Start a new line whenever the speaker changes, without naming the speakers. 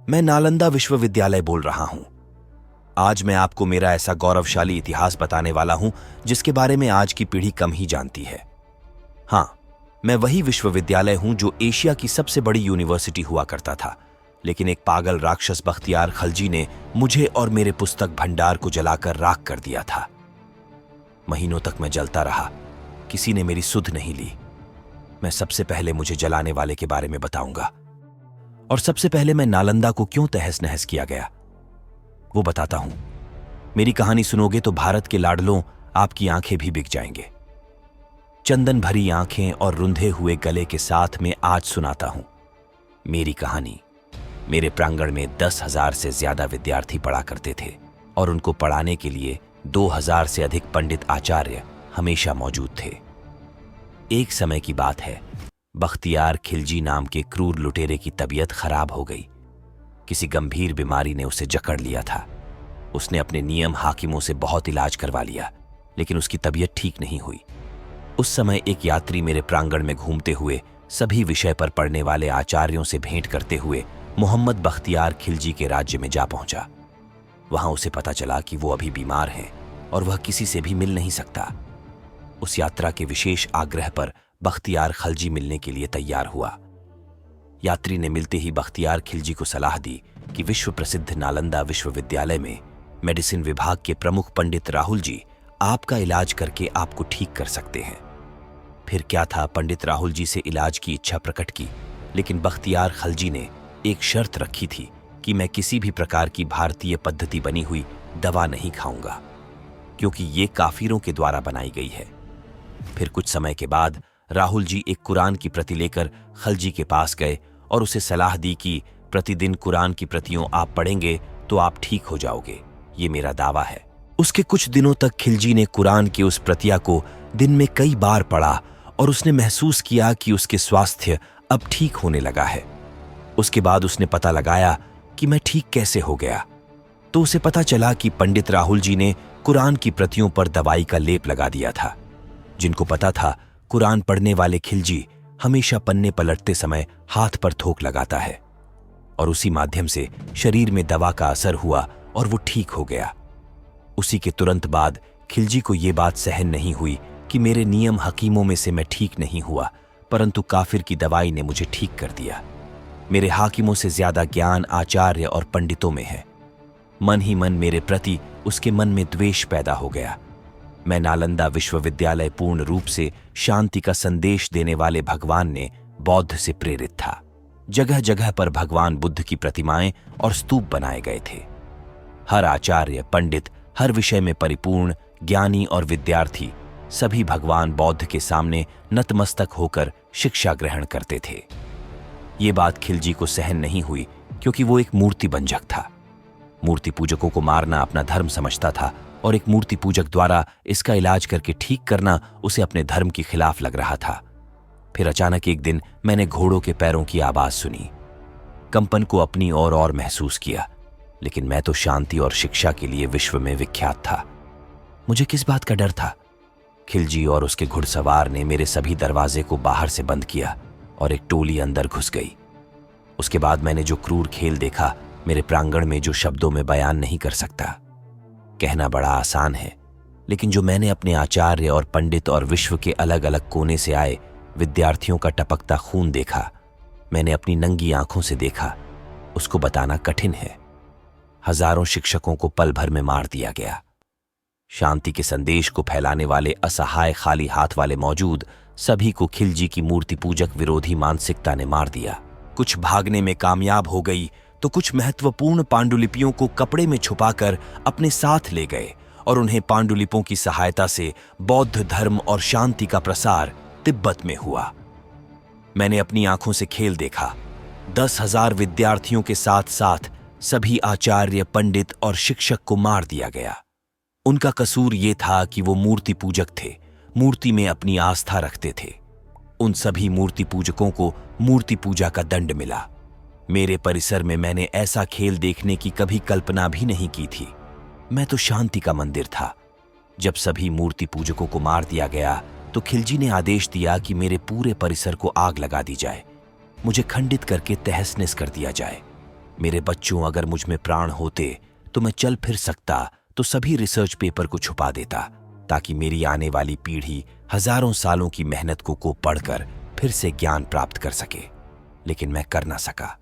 मैं नालंदा विश्वविद्यालय बोल रहा हूं। आज मैं आपको मेरा ऐसा गौरवशाली इतिहास बताने वाला हूं जिसके बारे में आज की पीढ़ी कम ही जानती है। हां, मैं वही विश्वविद्यालय हूं जो एशिया की सबसे बड़ी यूनिवर्सिटी हुआ करता था, लेकिन एक पागल राक्षस बख्तियार खलजी ने मुझे और मेरे पुस्तक भंडार को जलाकर राख कर दिया था। महीनों तक मैं जलता रहा, किसी ने मेरी सुध नहीं ली। मैं सबसे पहले मुझे जलाने वाले के बारे में बताऊंगा, और सबसे पहले मैं नालंदा को क्यों तहस नहस किया गया वो बताता हूं। मेरी कहानी सुनोगे तो भारत के लाडलों आपकी आंखें भी बिक जाएंगे। चंदन भरी आंखें और रुंधे हुए गले के साथ में आज सुनाता हूं मेरी कहानी। मेरे प्रांगण में 10,000 से ज्यादा विद्यार्थी पढ़ा करते थे और उनको पढ़ाने के लिए 2,000 से अधिक पंडित आचार्य हमेशा मौजूद थे। एक समय की बात है, बख्तियार खिलजी नाम के क्रूर लुटेरे की तबीयत खराब हो गई। किसी गंभीर बीमारी ने उसे जकड़ लिया था। उसने अपने नियम हाकिमों से बहुत इलाज करवा लिया, लेकिन उसकी तबीयत ठीक नहीं हुई। उस समय एक यात्री मेरे प्रांगण में घूमते हुए सभी विषय पर पढ़ने वाले आचार्यों से भेंट करते हुए मोहम्मद बख्तियार खिलजी के राज्य में जा पहुंचा। वहां उसे पता चला कि वो अभी बीमार हैं और वह किसी से भी मिल नहीं सकता। उस यात्रा के विशेष आग्रह पर बख्तियार खलजी मिलने के लिए तैयार हुआ। यात्री ने मिलते ही बख्तियार खिलजी को सलाह दी कि विश्व प्रसिद्ध नालंदा विश्वविद्यालय में मेडिसिन विभाग के प्रमुख पंडित राहुल जी आपका इलाज करके आपको ठीक कर सकते हैं। फिर क्या था, पंडित राहुल जी से इलाज की इच्छा प्रकट की, लेकिन बख्तियार खलजी ने एक शर्त रखी थी कि मैं किसी भी प्रकार की भारतीय पद्धति बनी हुई दवा नहीं खाऊंगा, क्योंकि ये काफिरों के द्वारा बनाई गई है। फिर कुछ समय के बाद राहुल जी एक कुरान की प्रति लेकर खलजी के पास गए और उसे सलाह दी कि प्रतिदिन कुरान की प्रतियों आप पढ़ेंगे तो आप ठीक हो जाओगे, ये मेरा दावा है। उसके कुछ दिनों तक खिलजी ने कुरान की उस प्रतिया को दिन में कई बार पढ़ा और उसने महसूस किया कि उसके स्वास्थ्य अब ठीक होने लगा है। उसके बाद उसने पता लगाया कि मैं ठीक कैसे हो गया, तो उसे पता चला कि पंडित राहुल जी ने कुरान की प्रतियों पर दवाई का लेप लगा दिया था। जिनको पता था कुरान पढ़ने वाले खिलजी हमेशा पन्ने पलटते समय हाथ पर थोक लगाता है, और उसी माध्यम से शरीर में दवा का असर हुआ और वो ठीक हो गया। उसी के तुरंत बाद खिलजी को ये बात सहन नहीं हुई कि मेरे नियम हकीमों में से मैं ठीक नहीं हुआ, परंतु काफिर की दवाई ने मुझे ठीक कर दिया। मेरे हाकिमों से ज्यादा ज्ञान आचार्य और पंडितों में है। मन ही मन मेरे प्रति उसके मन में द्वेष पैदा हो गया। मैं नालंदा विश्वविद्यालय पूर्ण रूप से शांति का संदेश देने वाले भगवान ने बौद्ध से प्रेरित था। जगह जगह पर भगवान बुद्ध की प्रतिमाएं और स्तूप बनाए गए थे। हर आचार्य पंडित, हर विषय में परिपूर्ण ज्ञानी और विद्यार्थी सभी भगवान बौद्ध के सामने नतमस्तक होकर शिक्षा ग्रहण करते थे। ये बात खिलजी को सहन नहीं हुई, क्योंकि वो एक मूर्ति बंजक था। मूर्ति पूजकों को मारना अपना धर्म समझता था और एक मूर्ति पूजक द्वारा इसका इलाज करके ठीक करना उसे अपने धर्म के खिलाफ लग रहा था। फिर अचानक एक दिन मैंने घोड़ों के पैरों की आवाज सुनी। कंपन को अपनी ओर और महसूस किया, लेकिन मैं तो शांति और शिक्षा के लिए विश्व में विख्यात था। मुझे किस बात का डर था? खिलजी और उसके घुड़सवार ने मेरे सभी दरवाजे को बाहर से बंद किया और एक टोली अंदर घुस गई। उसके बाद मैंने जो क्रूर खेल देखा, मेरे प्रांगण में जो शब्दों में बयान नहीं कर सकता। कहना बड़ा आसान है, लेकिन जो मैंने अपने आचार्य और पंडित और विश्व के अलग अलग कोने से आए विद्यार्थियों का टपकता खून देखा, मैंने अपनी नंगी आंखों से देखा, उसको बताना कठिन है। हजारों शिक्षकों को पल भर में मार दिया गया। शांति के संदेश को फैलाने वाले असहाय खाली हाथ वाले मौजूद सभी को खिलजी की मूर्ति पूजक विरोधी मानसिकता ने मार दिया। कुछ भागने में कामयाब हो गई तो कुछ महत्वपूर्ण पांडुलिपियों को कपड़े में छुपाकर अपने साथ ले गए और उन्हें पांडुलिपियों की सहायता से बौद्ध धर्म और शांति का प्रसार तिब्बत में हुआ। मैंने अपनी आंखों से खेल देखा। 10,000 विद्यार्थियों के साथ साथ सभी आचार्य पंडित और शिक्षक को मार दिया गया। उनका कसूर ये था कि वो मूर्ति पूजक थे, मूर्ति में अपनी आस्था रखते थे। उन सभी मूर्ति पूजकों को मूर्ति पूजा का दंड मिला। मेरे परिसर में मैंने ऐसा खेल देखने की कभी कल्पना भी नहीं की थी। मैं तो शांति का मंदिर था। जब सभी मूर्ति पूजकों को मार दिया गया तो खिलजी ने आदेश दिया कि मेरे पूरे परिसर को आग लगा दी जाए, मुझे खंडित करके तहस नहस कर दिया जाए। मेरे बच्चों, अगर मुझ में प्राण होते तो मैं चल फिर सकता तो सभी रिसर्च पेपर को छुपा देता, ताकि मेरी आने वाली पीढ़ी हजारों सालों की मेहनत को पढ़कर फिर से ज्ञान प्राप्त कर सके। लेकिन मैं कर ना सका।